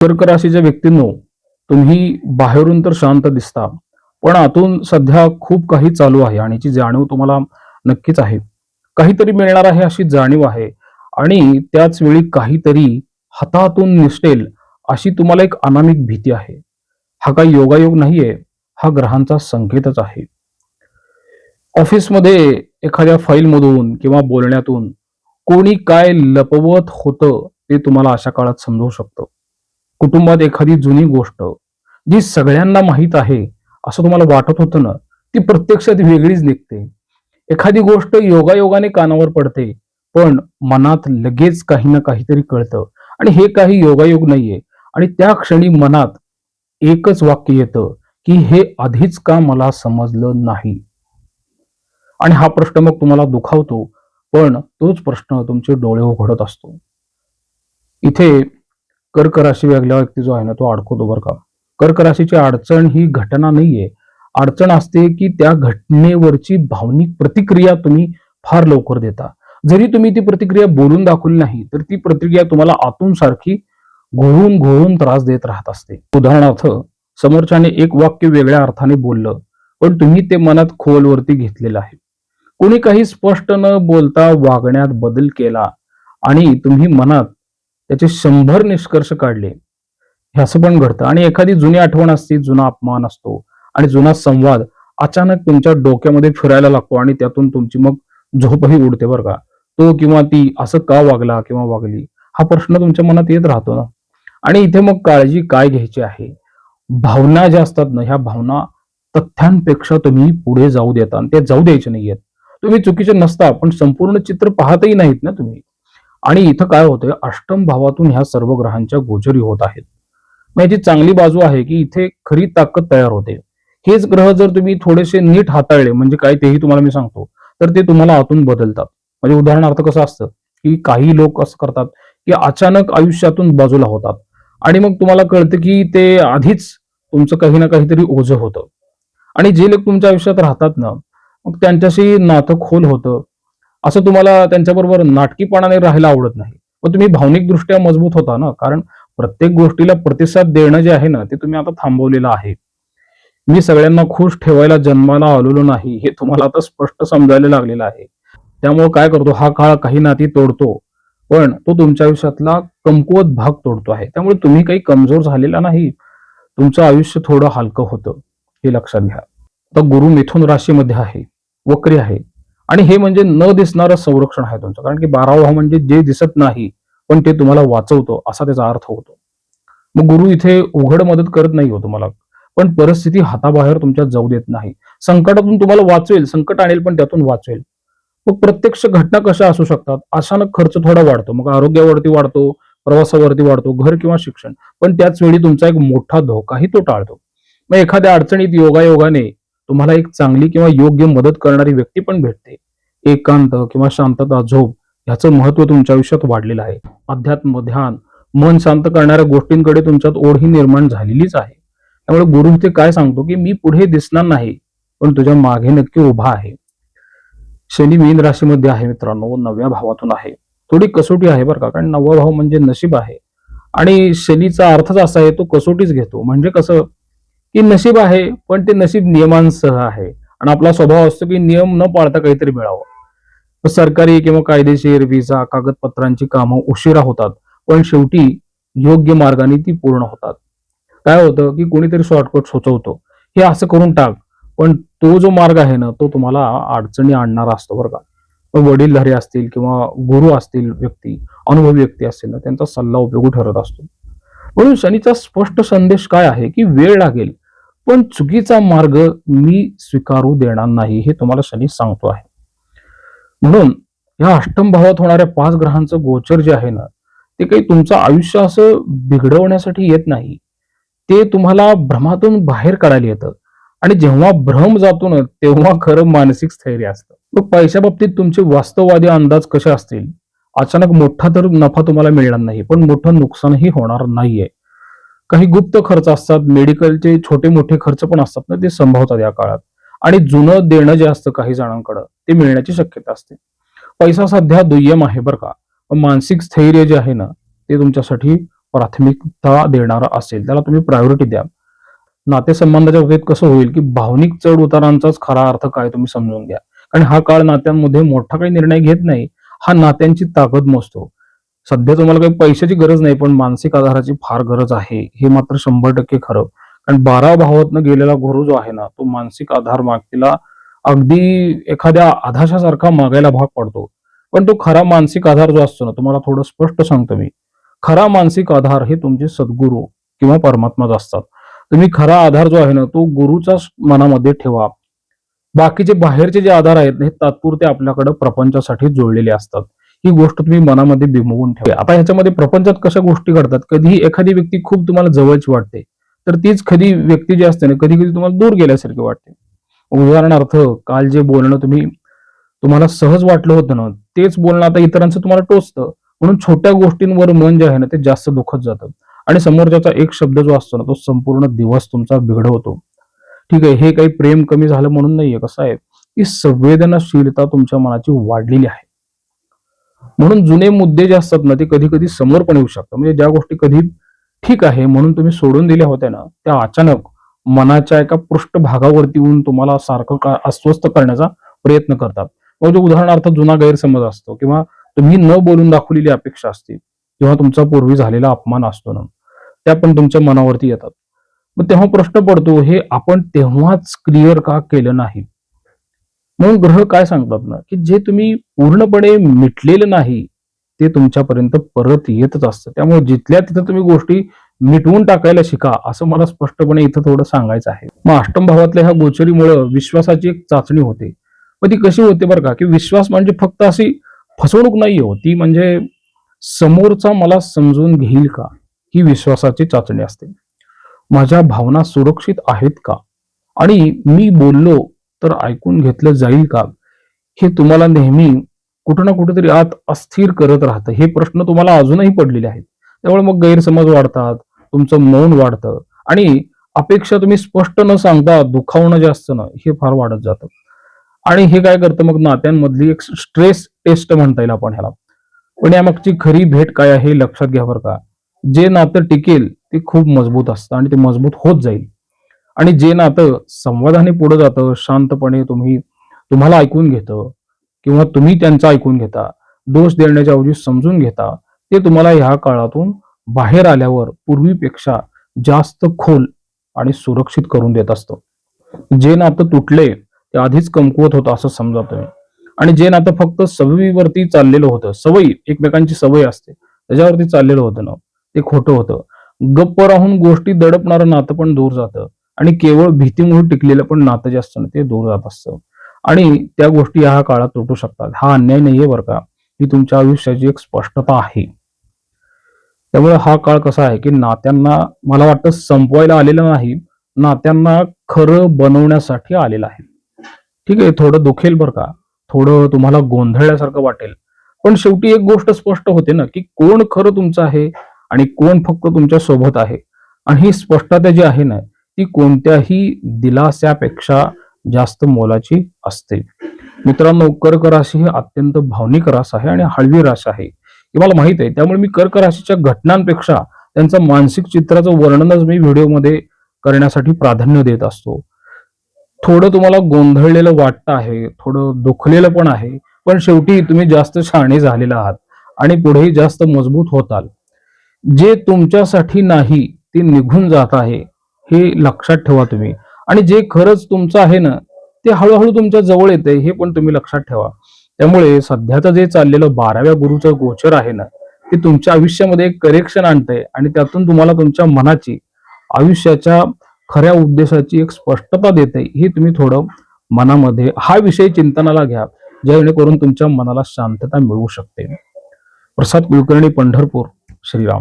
कर्क राशीच्या व्यक्तींनो, तुम्ही बाहेरून तर शांत दिसता, पण आतून सध्या खूप काही चालू आहे आणि याची जाणीव तुम्हाला नक्कीच आहे. काहीतरी मिळणार आहे अशी जाणीव आहे आणि त्याच वेळी काहीतरी हातातून निसटेल अशी तुम्हाला एक अनामिक भीती आहे. हा काही योगायोग नाहीये, हा ग्रहांचा संकेतच आहे. ऑफिसमध्ये एखाद्या फाईलमधून किंवा बोलण्यातून कोणी काय लपवत होतं ते तुम्हाला अशा काळात समजू शकतं. कुटुंबात एखादी जुनी गोष्ट जी सगळ्यांना माहीत आहे असं तुम्हाला वाटत होतं ना, ती प्रत्यक्षात वेगळीच निघते. एखादी गोष्ट योगायोगाने कानावर पडते, पण मनात लगेच काही ना काहीतरी कळतं आणि हे काही योगायोग नाहीये. आणि त्या क्षणी मनात एकच वाक्य येतं, की हे आधीच का मला समजलं नाही? आणि हा प्रश्न मग तुम्हाला दुखावतो, पण तोच प्रश्न तुमचे डोळे उघडत असतो. इथे कर्क राशी वेगळा व्यक्ती जो आहे ना, तो अडकवतो बरं का. कर्क राशीची अडचण ही घटना नाहीये. अडचण असते, की त्या घटनेवरची भावनिक प्रतिक्रिया तुम्ही फार लवकर देता. जरी तुम्ही ती प्रतिक्रिया बोलून दाखवली नाही, तर ती प्रतिक्रिया तुम्हाला आतून सारखी घोळून घोळून त्रास देत राहत असते. उदाहरणार्थ, समोरच्याने एक वाक्य वेगळ्या अर्थाने बोललं, पण तुम्ही ते मनात खोलवरती घेतलेलं आहे. कोणी काही स्पष्ट न बोलता वागण्यात बदल केला आणि तुम्ही मनात त्याचे 100 निष्कर्ष काढले. हे असं पण घडतं आणि एखादी जुनी आठवण असते, जुना अपमान असतो आणि जुना संवाद अचानक तुमच्या डोक्यामध्ये फिरायला लागतो आणि त्यातून तुमची मग झोपही उडते बरं का. तो किंवा ती असं का वागला किंवा वागली, हा प्रश्न तुमच्या मनात येत राहतो ना. आणि इथे मग काळजी काय घ्यायची आहे? भावना ज्या असतात ना, ह्या भावना तथ्यांपेक्षा तुम्ही पुढे जाऊ देता आणि ते जाऊ द्यायचे नाहीयेत. तुम्ही चुकीचे नसता, पण संपूर्ण चित्र पाहतही नाहीत ना तुम्ही. आणि इथं काय होतंय, अष्टम भावातून ह्या सर्व ग्रहांच्या गोचरी होत आहेत. मग याची चांगली बाजू आहे, की इथे खरी ताकद तयार होते. हेच ग्रह जर तुम्ही थोडेसे नीट हाताळले, म्हणजे काय तेही तुम्हाला मी सांगतो, तर ते तुम्हाला आतून बदलतात. म्हणजे उदाहरणार्थ कसं असतं, की काही लोक असं करतात, की अचानक आयुष्यातून बाजूला होतात आणि मग तुम्हाला कळतं, की ते आधीच तुमचं काही ना काहीतरी ओझं होतं. आणि जे लोक तुमच्या आयुष्यात राहतात ना, मग त्यांच्याशी नातं खोल होतं. असं तुम्हाला त्यांच्याबरोबर नाटकीपणाने राहायला आवडत नाही. मग तुम्ही भावनिकदृष्ट्या मजबूत होता ना, कारण प्रत्येक गोष्टीला प्रतिसाद देणं जे आहे ना, ते तुम्ही आता थांबवलेलं आहे. मी सगळ्यांना खुश ठेवायला जन्माला आलेलो नाही, हे तुम्हाला आता स्पष्ट समजायला लागलेलं आहे. त्यामुळे काय करतो, हा काळ काही नाती तोडतो, पण तो तुमच्या आयुष्यातला कमकुवत भाग तोडतो आहे. त्यामुळे तुम्ही काही कमजोर झालेला नाही. तुमचं आयुष्य थोडं हलकं होतं, हे लक्षात घ्या. तर गुरु मिथुन राशीमध्ये आहे, वक्री आहे आणि हे म्हणजे न दिसणारं संरक्षण आहे तुमचं. कारण की 12वा भाव म्हणजे जे दिसत नाही, पण ते तुम्हाला वाचवतो असा त्याचा अर्थ होतो. मग गुरु इथे उघड मदत करत नाही हो तुम्हाला, पण परिस्थिती हाताबाहेर तुमच्या जाऊ देत नाही. संकटातून तुम्हाला वाचवेल, संकट आणेल पण त्यातून वाचवेल. मग प्रत्यक्ष घटना कशा असू शकतात? अचानक खर्च थोडा वाढतो, मग आरोग्यावरती वाढतो, प्रवासावरती वाढतो, घर किंवा शिक्षण. पण त्याच वेळी तुमचा एक मोठा धोकाही तो टाळतो. मग एखाद्या अडचणीत योगायोगाने तुम्हाला एक चांगली किंवा योग्य मदत करणारी व्यक्ती पण भेटते. एकांत किंवा शांतता, झोप ह्याचं महत्व तुमच्या आयुष्यात वाढलेलं आहे. अध्यात्म, ध्यान, मन शांत करणाऱ्या गोष्टींकडे तुमच्यात ओढ ही निर्माण झालेलीच आहे. त्यामुळे गुरु इथे काय सांगतो, की मी पुढे दिसणार नाही, पण तुझ्या मागे नक्की उभा आहे. शनी मीन राशीमध्ये आहे मित्रांनो, 9व्या भावातून आहे. थोडी कसोटी आहे बरं का, कारण 9वा भाव म्हणजे नशीब आहे आणि शनीचा अर्थच असा आहे, तो कसोटीच घेतो. म्हणजे कसं, की नशीब आहे, पण ते नशीब नियमांसह आहे आणि आपला स्वभाव असतो, की नियम न पाळता काहीतरी मिळावं. तर सरकारी किंवा कायदेशीर व्हिसा, कागदपत्रांची कामं उशिरा होतात, पण शेवटी योग्य मार्गाने ती पूर्ण होतात. काय होतं, की कोणीतरी शॉर्टकट सुचवतो, हे असं करून टाक, पण तो जो मार्ग आहे ना, तो तुम्हाला अडचणी आणणारा असतो बरं का. मग वडीलधारे असतील किंवा गुरु असतील व्यक्ती, अनुभवी व्यक्ती असतील ना, त्यांचा सल्ला उपयोगी ठरत असतो. म्हणून शनीचा स्पष्ट संदेश काय आहे, की वेळ लागेल, पण चुकीचा मार्ग मी स्वीकारू देणार नाही, हे तुम्हाला शनी सांगतो आहे. म्हणून या अष्टम भावात होणाऱ्या 5 ग्रहांचं गोचर जे आहे ना, ते काही तुमचं आयुष्य असं बिघडवण्यासाठी येत नाही. ते तुम्हाला भ्रमातून बाहेर काढायला येतं आणि जेव्हा भ्रम जातो ना, तेव्हा खरं मानसिक स्थैर्य असतं. मग पैशा बाबतीत तुमचे वास्तववादी अंदाज कसे असतील? अचानक मोठा तर नफा तुम्हाला मिळणार नाही, पण मोठं नुकसानही होणार नाहीये. काही गुप्त खर्च असतात, मेडिकलचे छोटे-मोठे खर्च पण असतात ना, ते संभवतात या काळात. आणि जुनं देणं जे असतं काही जणांकडं, ते मिळण्याची शक्यता असते. पैसा सध्या दुय्यम आहे बरं का. पण मानसिक स्थैर्य जे आहे ना, ते तुमच्यासाठी प्राथमिकता देणारा असेल त्याला तुम्ही प्रायोरिटी द्या. नातेसंबंधाच्या बाबतीत कसं होईल, की भावनिक चढ उतारांचाच खरा अर्थ काय तुम्ही समजून घ्या. कारण हा काळ नात्यांमध्ये मोठा काही निर्णय घेत नाही, हा नात्यांची ताकद मोजतो. सध्या तुम्हाला काही पैशाची गरज नाही, पण मानसिक आधाराची फार गरज आहे, हे मात्र 100% खरं. कारण 12 भावातनं गेलेला गुरु जो आहे ना, तो मानसिक आधार मागतीला अगदी एखाद्या आधाशासारखा मागायला भाग पडतो. पण तो खरा मानसिक आधार जो असतो ना, तुम्हाला थोडं स्पष्ट सांगतो मी. खरा मानसिक आधार हे तुमचे सद्गुरू किंवा परमात्माच असतात. तुम्ही खरा आधार जो आहे ना, तो गुरुचाच मनामध्ये ठेवा. बाकीचे बाहेरचे जे आधार आहेत ना, हे तात्पुरते आपल्याकडे प्रपंचासाठी जोडलेले असतात. ही गोष्ट तुम्ही मनामध्ये बिंबवून ठेवा. आता ह्याच्यामध्ये प्रपंचात कशा गोष्टी घडतात, कधी एखादी व्यक्ती खूप तुम्हाला जवळची वाटते, तर तीच कधी व्यक्ती जी असते ना, कधी कधी तुम्हाला दूर गेल्यासारखी वाटते. उदाहरणार्थ, काल जे बोलणं तुम्हाला सहज वाटलं होतं ना, तेच बोलणं आता इतरांचं तुम्हाला टोचतं. म्हणून छोट्या गोष्टींवर मन जे आहे ना, ते जास्त दुखत जातं. आणि समोरच्याचा एक शब्द जो असतो ना, तो संपूर्ण दिवस तुमचा बिघडवतो. ठीक आहे, हे काही प्रेम कमी झालं म्हणून नाहीये. कसं आहे, की संवेदनशीलता तुमच्या मनाची वाढलेली आहे. म्हणून जुने मुद्दे जे असतात ना, ते कधी कधी समोर पण येऊ शकतात. म्हणजे ज्या गोष्टी कधी ठीक आहे म्हणून तुम्ही सोडून दिल्या होत्या ना, त्या अचानक मनाच्या एका पृष्ठभागावरती येऊन तुम्हाला सारखं अस्वस्थ करण्याचा प्रयत्न करतात. म्हणजे उदाहरणार्थ जुना गैरसमज असतो, किंवा तुम्ही न बोलून दाखवलेली अपेक्षा असते, किंवा तुमचा पूर्वी झालेला अपमान असतो ना, त्या पण तुमच्या मनावरती येतात. मग तेव्हा प्रश्न पडतो, हे आपण तेव्हाच क्लिअर का केलं नाही? म्हणून ग्रह काय सांगतात ना, की जे तुम्ही पूर्णपणे मिटलेलं नाही, ते तुमच्यापर्यंत परत येतच असतं. त्यामुळे जिथल्या तिथं तुम्ही गोष्टी मिटवून टाकायला शिका, असं मला स्पष्टपणे इथं थोडं सांगायचं आहे. मग अष्टम भावातल्या ह्या गोचरीमुळे विश्वासाची एक चाचणी होते. मग ती कशी होते बरं का, की विश्वास म्हणजे फक्त अशी फसवणूक नाही हो, ती म्हणजे समोरचा मला समजून घेईल का, ही विश्वासाची चाचणी असते. माझ्या भावना सुरक्षित आहेत का, आणि मी बोललो तर ऐकून घेतलं जाईल का, हे तुम्हाला नेहमी कुठं ना कुठेतरी आत अस्थिर करत राहतं. हे प्रश्न तुम्हाला अजूनही पडलेले आहेत. त्यामुळे मग गैरसमज वाढतात, तुमचं मौन वाढतं, आणि अपेक्षा तुम्ही स्पष्ट न सांगता दुखावणं जे असतं ना, हे फार वाढत जातं. आणि हे काय करतं, मग नात्यांमधली एक स्ट्रेस टेस्ट म्हणता येईल आपण ह्याला. पण यामागची खरी भेट काय आहे हे लक्षात घ्या बरं का. जे नातं टिकेल ते खूप मजबूत असतं, आणि ते मजबूत होत जाईल. आणि जे नातं संवादाने पुढे जातं, शांतपणे तुम्हाला ऐकून घेतं, किंवा तुम्ही त्यांचं ऐकून घेता, दोष देण्याच्या ऐवजी समजून घेता, ते तुम्हाला ह्या काळातून बाहेर आल्यावर पूर्वीपेक्षा जास्त खोल आणि सुरक्षित करून देत असतं. जे नातं तुटले ते आधीच कमकुवत होतं असं समजा तुम्ही. आणि जे नातं फक्त सवयीवरती चाललेलं होतं, एकमेकांची सवय असते, त्याच्यावरती चाललेलं होतं ना, ते खोटं होतं. गप्प राहून गोष्टी दडपणारं नातं पण दूर जातं, आणि केवळ भीतीमुळे टिकलेलं पण नातं जे असतं ना, ते दूर जात असतं. आणि त्या गोष्टी ह्या काळात तुटू शकतात. हा अन्याय नाहीये बरं का, ही तुमच्या आयुष्याची एक स्पष्टता आहे. त्यामुळे हा काळ कसा आहे, की नात्यांना मला वाटतं संपवायला आलेला नाही, नात्यांना खरं बनवण्यासाठी आलेला आहे. ठीक आहे, थोडं दुखेल बरं का, थोडं तुम्हाला गोंधळल्यासारखं वाटेल. पण शेवटी एक गोष्ट स्पष्ट होते ना, की कोण खरं तुमचं आहे आणि कोण फक्त तुमच्या सोबत आहे. आणि ही स्पष्टता जी आहे ना, ती कोणत्याही दिलास्यापेक्षा जास्त मोलाची असते. मित्रांनो, कर्क राशी ही अत्यंत भावनिक रास आहे आणि हळवी रास आहे, हे मला माहित आहे. त्यामुळे मी कर्क राशीच्या घटनांपेक्षा त्यांचं मानसिक चित्राचं वर्णनच मी व्हिडिओमध्ये करण्यासाठी प्राधान्य देत असतो. थोडं तुम्हाला गोंधळलेलं वाटतं आहे, थोडं दुखलेलं पण आहे, पण शेवटी तुम्ही जास्त शहाणे झालेले आहात, आणि पुढेही जास्त मजबूत होताल. जे तुमच्यासाठी नाही ते निघून जात आहे, हे लक्षात ठेवा तुम्ही. आणि जे खरंच तुमचं आहे ना, ते हळूहळू तुमच्या जवळ येते, हे पण तुम्ही लक्षात ठेवा. त्यामुळे सध्याचं जे चाललेलं 12व्या गुरुचं गोचर आहे ना, ते तुमच्या आयुष्यामध्ये एक करेक्शन आणतंय, आणि त्यातून तुम्हाला तुमच्या मनाची, आयुष्याच्या खऱ्या उद्देशाची एक स्पष्टता देते. हे तुम्ही थोडं मनामध्ये हा विषय चिंतनाला घ्या, जेणेकरून तुमच्या मनाला शांतता मिळू शकते. प्रसाद कुलकर्णी, पंढरपूर. श्रीराम.